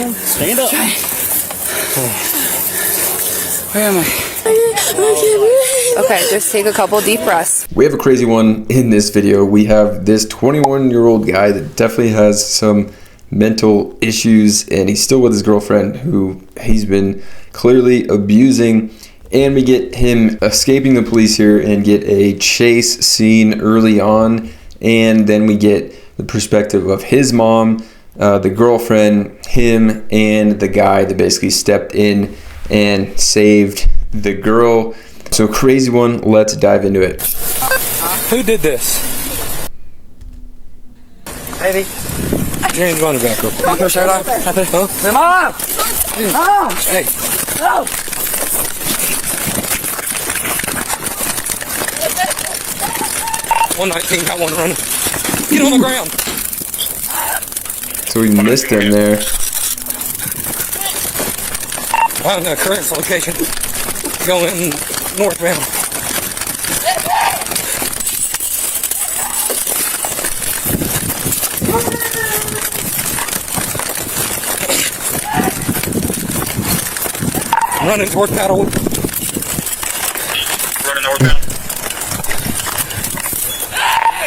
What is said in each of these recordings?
Stand up. Where am I? Okay, just take a couple deep breaths. We have a crazy one in this video. We have this 21-year-old guy that definitely has some mental issues, and he's still with his girlfriend who he's been clearly abusing. And we get him escaping the police here and get a chase scene early on. And then we get the perspective of his mom, the girlfriend, him, and the guy that basically stepped in and saved the girl. So crazy one, let's dive into it. Who did this? Baby. James, go on the back real quick. Push her off. Huh? Mom! Mom! Hey. No! 119, got one running. Get on the ground. So we missed him there. Found the current location. Going northbound. Running toward Paddlewood. Running northbound.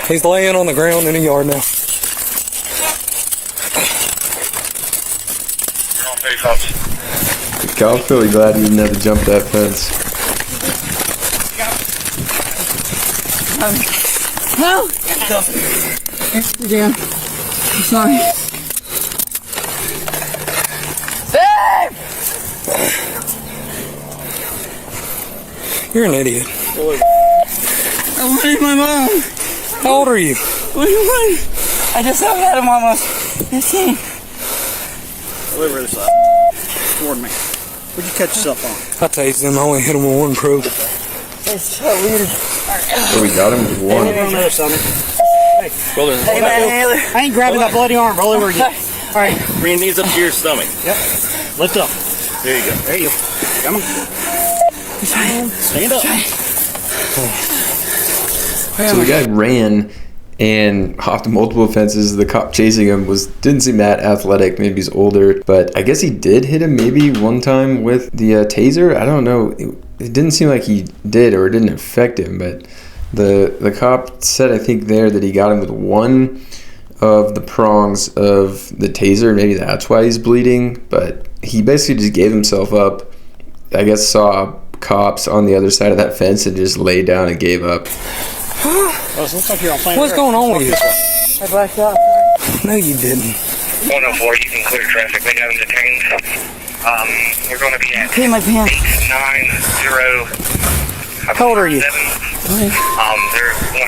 He's laying on the ground in a yard now. You're on 35. Kyle's really glad he didn't have to jump that fence. No! Damn. I'm sorry. Babe! You're an idiot. I wanted my mom. How old are you? 21. I just haven't had him almost 15. Over the side. Toward me. What'd you catch yourself on? I tased him. I only hit him with one probe. It's so weird. So we got him with one. On the other side. Hey, roll over. Hey, man, Taylor. I ain't grabbing that bloody arm. Roll over again. All right. Bring your knees up to your stomach. Yep. Lift up. There you go. There you go. Come on. Stand up. So the guy ran and hopped multiple fences. The cop chasing him didn't seem that athletic. Maybe he's older, but I guess he did hit him maybe one time with the taser. I don't know. It didn't seem like he did, or it didn't affect him. But the cop said, I think there, that he got him with one of the prongs of the taser. Maybe that's why he's bleeding. But he basically just gave himself up. I guess saw cops on the other side of that fence and just laid down and gave up. Oh, so it looks like you're on planet What's Earth. going on with you? I blacked out. No, you didn't. 104, you can clear traffic. They got him detained. We're going to be at Okay, my pants. 890. How old are you? They're going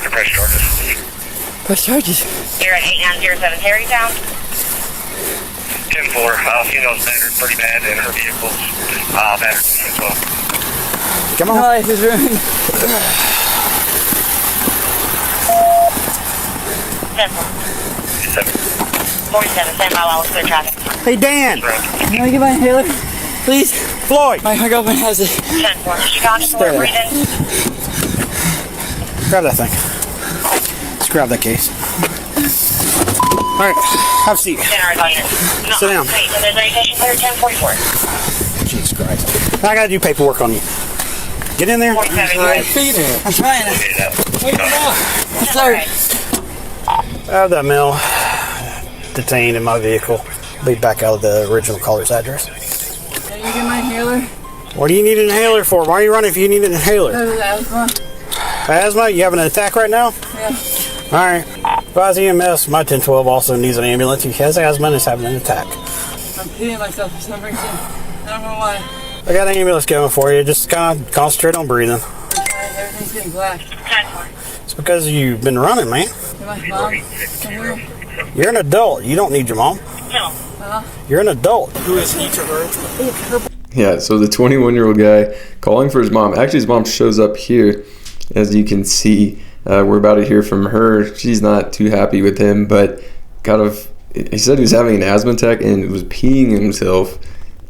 to press charges. Press charges. You're at 8907 Harrytown. 10-4. Female's battered pretty bad, and her vehicle's battered as well. Come My on. life is ruined. 10-4. 47, stand by while we clear traffic. Hey, Dan. Can I get my inhaler? Please. Floyd. My girlfriend has it. 10-4. Did you copy for there. breathing? Grab that thing. Let's grab that case. All right. Have a seat. General unit. No, Sit down. Wait, so there's a station clear 1044. Jesus Christ. I got to do paperwork on you. Get in there. 47, I'm trying to. I'm sorry. I have that male detained in my vehicle. Be back out of the original caller's address. Can you get my inhaler? What do you need an inhaler for? Why are you running if you need an inhaler? Asthma. Asthma? You having an attack right now? Yeah. Alright. Advise EMS. My 1012 also needs an ambulance. He has asthma and is having an attack. I'm peeing myself for some reason. I don't know why. I got an ambulance coming for you. Just kind of concentrate on breathing. Everything's getting black. 10-4. It's because you've been running, man. My mom. Come here. You're an adult. You don't need your mom. No. You're an adult. Who is he to her? Yeah, so the 21-year-old guy calling for his mom. Actually, his mom shows up here, as you can see. We're about to hear from her. She's not too happy with him, but he said he was having an asthma attack and was peeing himself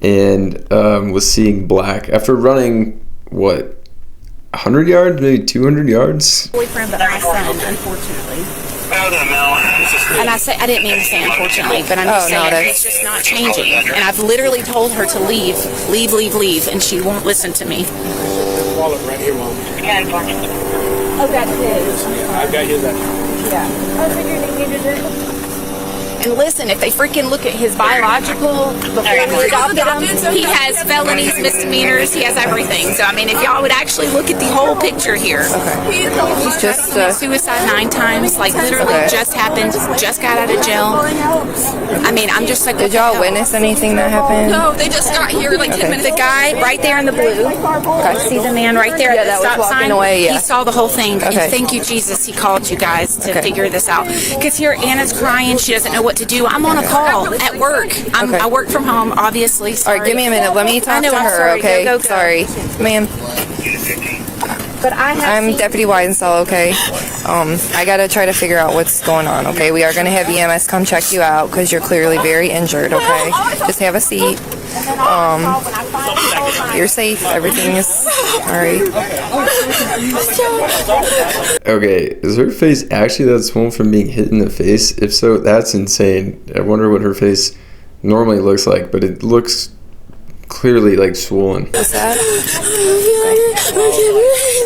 and was seeing black after running, 100 yards, maybe 200 yards? Boyfriend, but my son, unfortunately. And I didn't mean to say unfortunately, but I'm just saying it's just not changing. And I've literally told her to leave, and she won't listen to me. Wallet right here, Mom. Oh, that's his. Yeah, I've got his actually. Yeah. I figured he needed it. And listen, if they freaking look at his biological before we adopted him, he has felonies, misdemeanors, he has everything. So, I mean, if y'all would actually look at the whole picture here. Okay. He's just suicide 9 times, like literally just happened, just got out of jail. I mean, I'm just like, Did y'all witness anything that happened? No, they just got here like 10 minutes. The guy right there in the blue. See the man right there at the that stop was walking sign? away, yeah. He saw the whole thing. Okay. And thank you, Jesus, he called you guys to figure this out. Because here, Anna's crying. She doesn't know what to do. I'm on a call at work. I work from home, obviously. Sorry. All right, give me a minute. Let me talk to her, sorry. okay? Go. Sorry. Ma'am. But I'm Deputy Weidenstall, okay? I gotta try to figure out what's going on, okay? We are gonna have EMS come check you out because you're clearly very injured, okay? Just have a seat. You're safe. Everything is alright. Okay, is her face actually that swollen from being hit in the face? If so, that's insane. I wonder what her face normally looks like, but it looks clearly like swollen. What's that?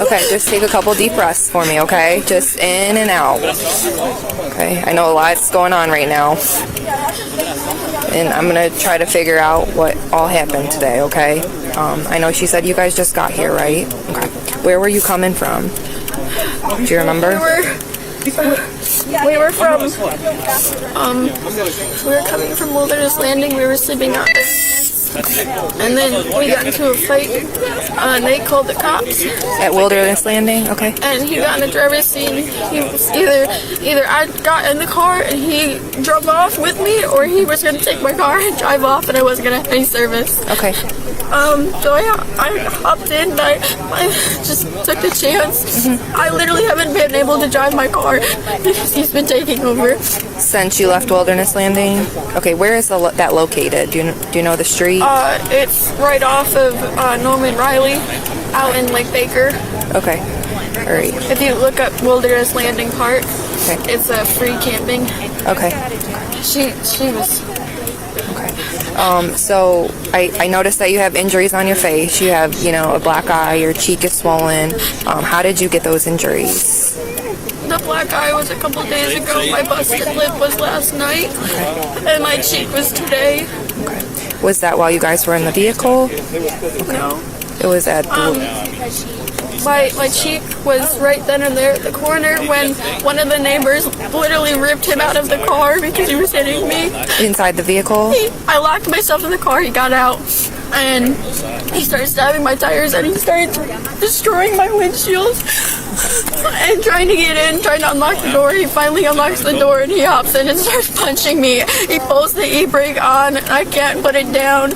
Okay, just take a couple deep breaths for me, okay? Just in and out. Okay, I know a lot's going on right now. And I'm gonna try to figure out what all happened today, okay? I know she said you guys just got here, right? Okay. Where were you coming from? Do you remember? We were coming from Wilderness Landing. We were sleeping out there. And then we got into a fight, and they called the cops. At Wilderness Landing, okay. And he got in the driver's seat. He was either I got in the car and he drove off with me, or he was going to take my car and drive off, and I wasn't going to have any service. Okay. So I hopped in, and I just took the chance. I literally haven't been able to drive my car because he's been taking over. Since you left Wilderness Landing? Okay, where is that located? Do you know the street? It's right off of Norman Riley, out in Lake Baker. Okay. All right. If you look up Wilderness Landing Park, okay. It's free camping. Okay. She was. Okay. So I noticed that you have injuries on your face. You have, a black eye. Your cheek is swollen. How did you get those injuries? The black eye was a couple days ago. My busted lip was last night, and my cheek was today. Okay. Was that while you guys were in the vehicle? No. It was at My cheek was right then and there at the corner when one of the neighbors literally ripped him out of the car because he was hitting me. Inside the vehicle? I locked myself in the car, he got out, and he started stabbing my tires, and he started destroying my windshield and trying to get in, trying to unlock the door. He finally unlocks the door and he hops in and starts punching me. He pulls the e-brake on and I can't put it down.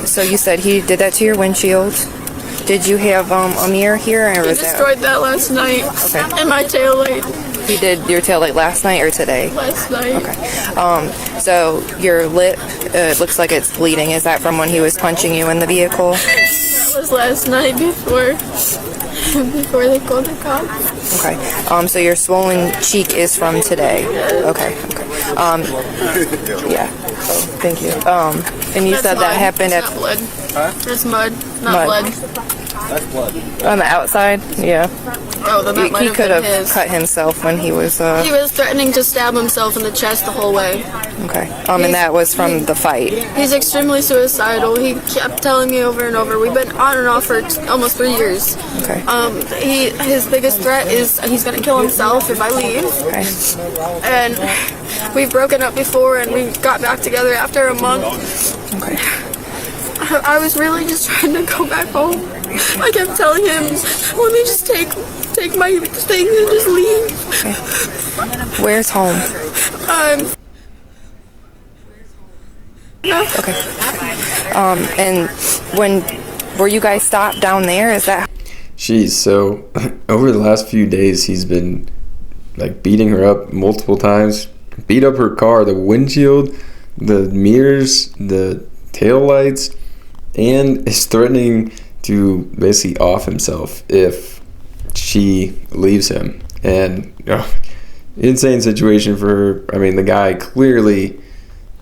So you said he did that to your windshield. Did you have a mirror here? Or He was destroyed that last night. Okay. And my taillight He did your taillight last night or today? last night. Okay. So your lip looks like it's bleeding. Is that from when he was punching you in the vehicle? That was last night before they called the cops. Okay. So your swollen cheek is from today. Okay. Yeah. So thank you. And you That's said that mud. happened It's at not blood. It's mud, not Mud. blood. on the outside. Yeah. Oh, then that might He have could been have his. cut himself when he was. He was threatening to stab himself in the chest the whole way. Okay. And that was from the fight. He's extremely suicidal. He kept telling me over and over. We've been on and off for almost 3 years. Okay. His biggest threat is he's gonna kill himself if I leave. Okay. And we've broken up before, and we got back together after a month. Okay. I was really just trying to go back home. I kept telling him, let me just take my things and just leave. Okay. Where's home? Okay. And were you guys stopped down there? Is that? Jeez, so over the last few days, he's been like beating her up multiple times, beat up her car, the windshield, the mirrors, the taillights, and is threatening to basically off himself if she leaves him. And insane situation for her. I mean, the guy clearly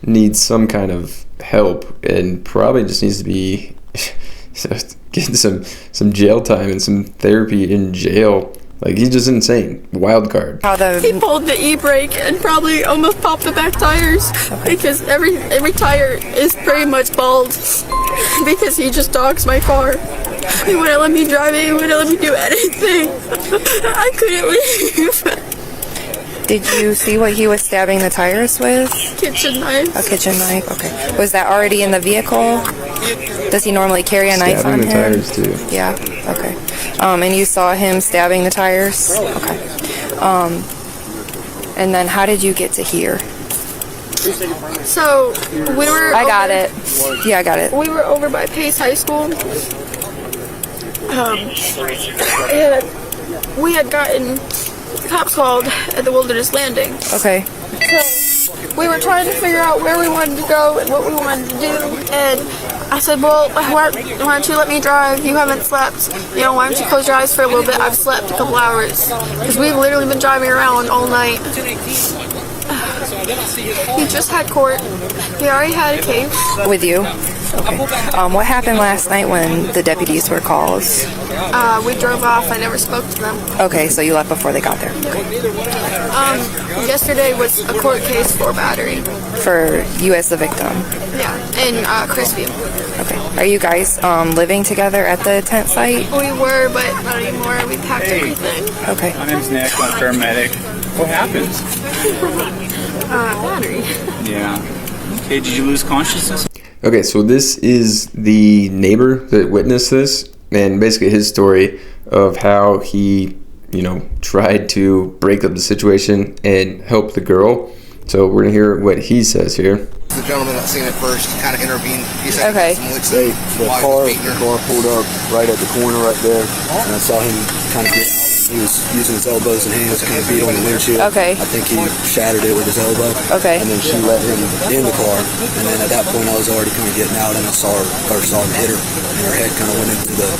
needs some kind of help and probably just needs to be getting some jail time and some therapy in jail. Like, he's just insane. Wild card. He pulled the e-brake and probably almost popped the back tires because every tire is pretty much bald because he just dogs my car. He wouldn't let me drive it. He wouldn't let me do anything. I couldn't leave. Did you see what he was stabbing the tires with? Kitchen knife. A kitchen knife. Okay. Was that already in the vehicle? Does he normally carry a knife on him? Stabbing the tires too. Yeah. Okay. And you saw him stabbing the tires? Okay. And then how did you get to here? So we were. I got it. Yeah, I got it. We were over by Pace High School. We had gotten cops called at the Wilderness Landing. Okay. So we were trying to figure out where we wanted to go and what we wanted to do, and I said, well, why don't you let me drive? You haven't slept. You know, why don't you close your eyes for a little bit? I've slept a couple hours. Because we've literally been driving around all night. He just had court. He already had a case. With you? Okay. What happened last night when the deputies were called? We drove off. I never spoke to them. Okay, so you left before they got there. Yesterday was a court case for battery. For you as the victim? Yeah, in Crisfield. Okay. Are you guys living together at the tent site? We were, but not anymore. We packed everything. Okay. My name's Nick. I'm a paramedic. What happened? Battery. Yeah. Okay, did you lose consciousness? Okay, so this is the neighbor that witnessed this, and basically his story of how he, tried to break up the situation and help the girl. So we're gonna hear what he says here. The gentleman that seen it first kind of intervened. He said, okay. The car pulled up right at the corner right there, and I saw him kind of get out. He was using his elbows and hands to kind of beat on the windshield. Okay. I think he shattered it with his elbow. Okay. And then she let him in the car, and then at that point I was already kind of getting out, and I saw him hit her, and her head kind of went into the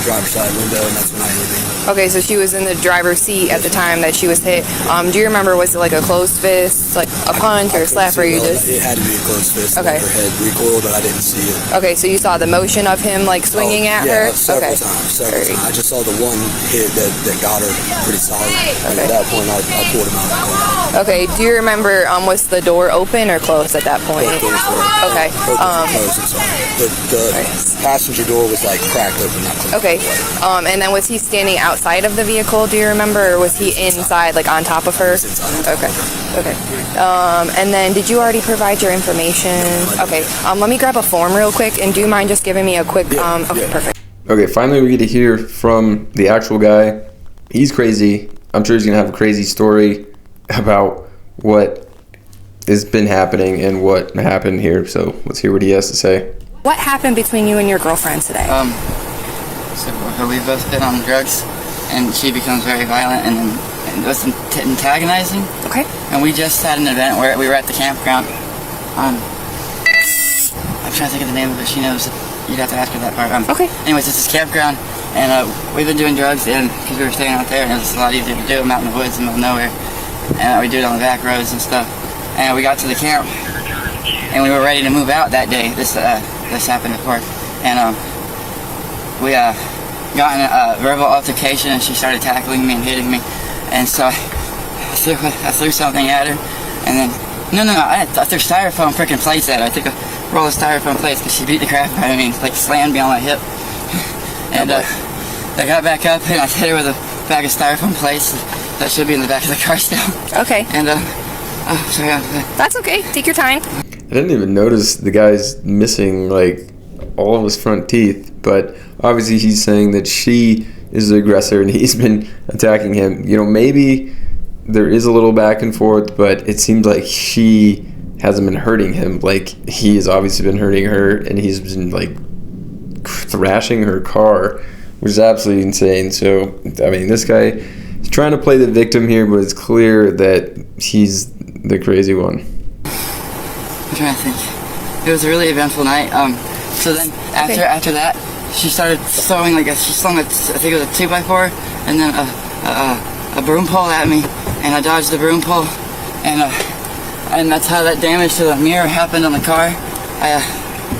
driver's side window, and that's when I intervened. Okay, so she was in the driver's seat at the time that she was hit. Do you remember, was it like a closed fist, like a punch or a slap, or you just? It had to be a closed fist. Okay. Her head recoiled, but I didn't see it. Okay, so you saw the motion of him like swinging at her? Several times. I just saw the one hit that got her pretty solid. And at that point, I pulled him out of the car. Okay, do you remember, was the door open or closed at that point? Both doors were Okay. closed, I'm sorry. The passenger door was like cracked open, not closed. Okay. And then was he standing outside of the vehicle, do you remember, or was he inside, like on top of her? Okay. Okay. And then did you already provide your information? Okay. Let me grab a form real quick, and do you mind just giving me a quick, okay, perfect. Okay, finally we get to hear from the actual guy. He's crazy. I'm sure he's going to have a crazy story about what has been happening and what happened here. So let's hear what he has to say. What happened between you and your girlfriend today? So we've both been on drugs, and she becomes very violent and was antagonizing. Okay. And we just had an event where we were at the campground. I'm trying to think of the name of it. She knows. You'd have to ask her that part. Okay. Anyways, it's this campground, and we've been doing drugs because we were staying out there, and it's a lot easier to do them out in the woods in the middle of nowhere. And we do it on the back roads and stuff. And we got to the camp, and we were ready to move out that day. This happened, of course. And we got in a verbal altercation, and she started tackling me and hitting me. And so I threw something at her, and then I threw styrofoam freaking plates at her. I took a roll of styrofoam plates because she beat the crap out of me, like slammed me on my hip. And I got back up and I hit her with a bag of styrofoam plates that should be in the back of the car still. Okay. And sorry. That's okay. Take your time. I didn't even notice the guy's missing like all of his front teeth, but obviously he's saying that she is the aggressor and he's been attacking him. Maybe there is a little back and forth, but it seems like she hasn't been hurting him. Like, he has obviously been hurting her, and he's been like thrashing her car, which is absolutely insane. So I mean, this guy is trying to play the victim here, but it's clear that he's the crazy one. I'm trying to think. It was a really eventful night. So then after that, she started throwing she slung I think it was a 2x4, and then a broom pole at me, and I dodged the broom pole, and that's how that damage to the mirror happened on the car.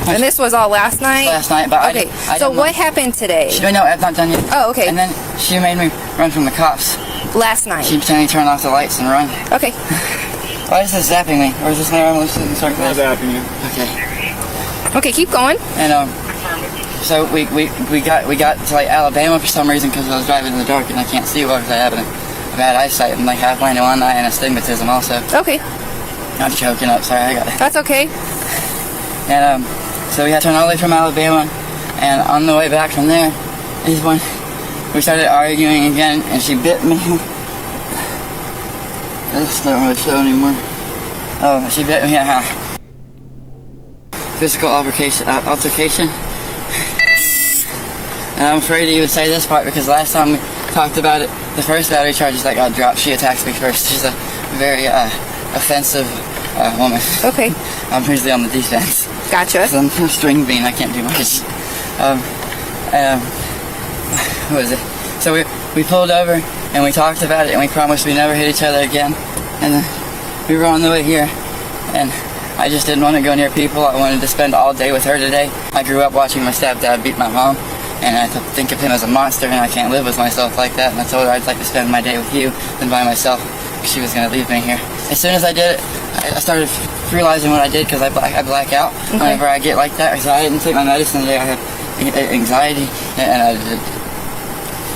And this was all last night? Last night, but okay. So what happened today? No, I'm not done yet. Oh, okay. And then she made me run from the cops. Last night? She pretended to turn off the lights and run. Okay. Why is this zapping me? Or is this my arm loosening? I'm zapping you. Okay. Okay, keep going. And so we got to like Alabama for some reason because I was driving in the dark and I can't see because I have a bad eyesight. I'm like halfblind in one eye and astigmatism also. Okay. I'm choking up. Sorry, I got it. That's okay. And so we had to turn all the way from Alabama, and on the way back from there is when we started arguing again, and she bit me. This don't really show anymore. Oh, she bit me. Physical altercation. And I'm afraid to even say this part because last time we talked about it, the first battery charges that got dropped, she attacked me first. She's a very offensive woman. Okay. I'm usually on the defense. Gotcha. I'm a string bean, I can't do much. What was it? So we pulled over and we talked about it and we promised we'd never hit each other again. And then we were on the way here and I just didn't want to go near people. I wanted to spend all day with her today. I grew up watching my stepdad beat my mom and I think of him as a monster and I can't live with myself like that. And I told her I'd like to spend my day with you than by myself because she was going to leave me here. As soon as I did it, I started realizing what I did because I black out whenever I get like that. So I didn't take my medicine today. I had anxiety and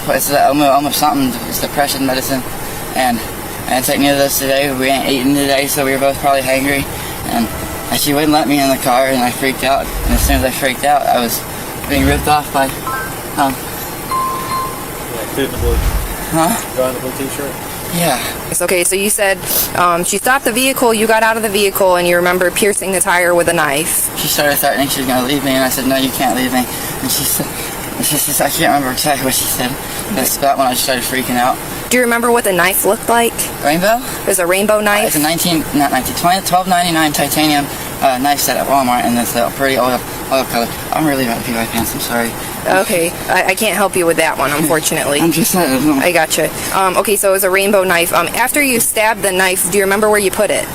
it's almost something. It's depression medicine, and I didn't take any of those today. We ain't eating today, so we were both probably hangry. And she wouldn't let me in the car, and I freaked out. And as soon as I freaked out, I was being ripped off by. Drawing the blue t-shirt. Yeah. It's okay, so you said she stopped the vehicle, you got out of the vehicle, and you remember piercing the tire with a knife. She started threatening she was going to leave me, and I said, no, you can't leave me. And she said, I can't remember exactly what she said. That's about when I started freaking out. Do you remember what the knife looked like? Rainbow? It was a rainbow knife? It's a $12.99 titanium knife set at Walmart, and it's a pretty oil color. I'm really about to pee my pants, I'm sorry. Okay, I can't help you with that one, unfortunately. I'm just saying. I gotcha. Okay, so it was a rainbow knife. After you stabbed the knife, do you remember where you put it?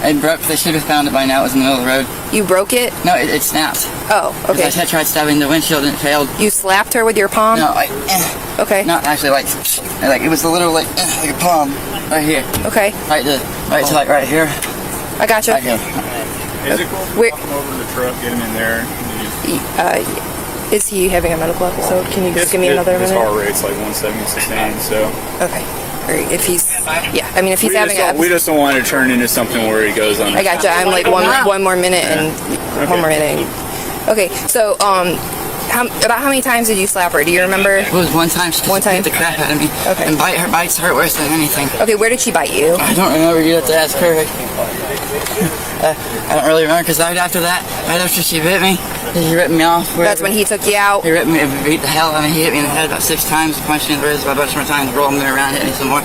It broke. They should have found it by now. It was in the middle of the road. You broke it? No, it snapped. Oh, okay. I tried stabbing the windshield and it failed. You slapped her with your palm? No, okay. Not actually, like it was a little like a palm right here. Okay. Right right here. I gotcha. Right here. Is it cool? Walk him over to the truck, get him in there. Is he having a medical episode? Can you just give me another minute? His heart rate's like 170 sustained, so. Okay. If he's, if he's having a... We just don't want it to turn into something where he goes on. I gotcha. I'm like one more minute and one more minute. Okay, so, about how many times did you slap her? Do you remember? It was one time. She beat the crap out of me. Okay. And her bites hurt worse than anything. Okay, where did she bite you? I don't remember. You have to ask her. I don't really remember because right after that, right after she bit me, he ripped me off. That's when he took you out? He ripped me, beat the hell out of me. He hit me in the head about 6 times, punched me in the ribs about a bunch more times, rolled me around, hit me some more.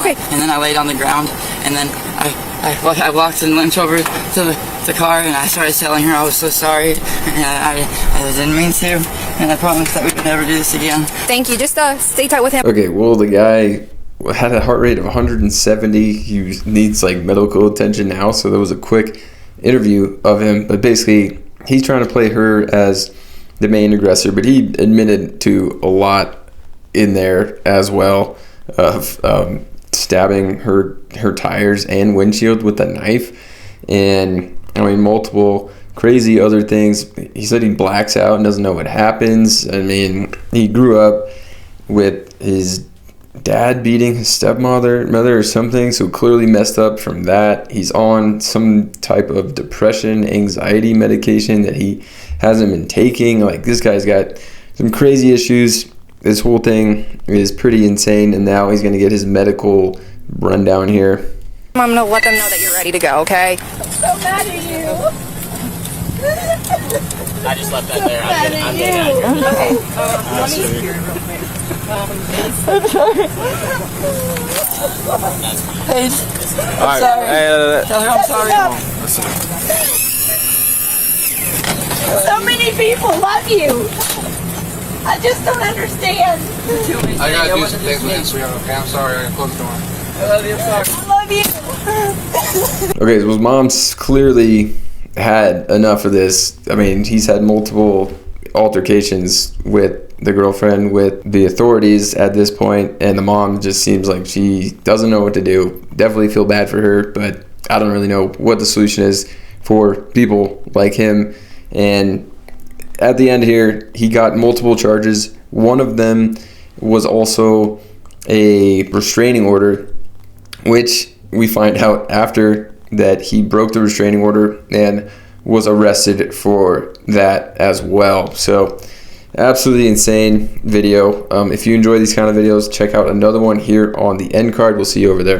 Okay. And then I laid on the ground, and then I walked and went over to the car, and I started telling her I was so sorry, and I didn't mean to, and I promised that we would never do this again. Thank you. Just stay tight with him. Okay, well, the guy had a heart rate of 170. He needs like medical attention now, so there was a quick interview of him, but basically he's trying to play her as the main aggressor, but he admitted to a lot in there as well of stabbing her tires and windshield with a knife, and I mean multiple crazy other things. He said he blacks out and doesn't know what happens. I mean, he grew up with his dad beating his stepmother or something, so clearly messed up from that. He's on some type of depression, anxiety medication that he hasn't been taking. Like, this guy's got some crazy issues. This whole thing is pretty insane, and now he's going to get his medical rundown here. I'm going to let them know that you're ready to go, okay? I'm so mad at you. I just left that there. I'm I'm sorry. Paige, I'm sorry. Tell her I'm sorry. So many people love you. I just don't understand. I gotta do some things with him, sweetheart. Okay, I'm sorry. I gotta close the door. I love you. I'm sorry. Okay, so his mom's clearly had enough of this. I mean, he's had multiple altercations with the girlfriend, with the authorities at this point, and the mom just seems like she doesn't know what to do. Definitely feel bad for her, but I don't really know what the solution is for people like him. And at the end here, he got multiple charges. One of them was also a restraining order, which we find out after that he broke the restraining order and was arrested for that as well. So absolutely insane video. If you enjoy these kind of videos, check out another one here on the end card. We'll see you over there.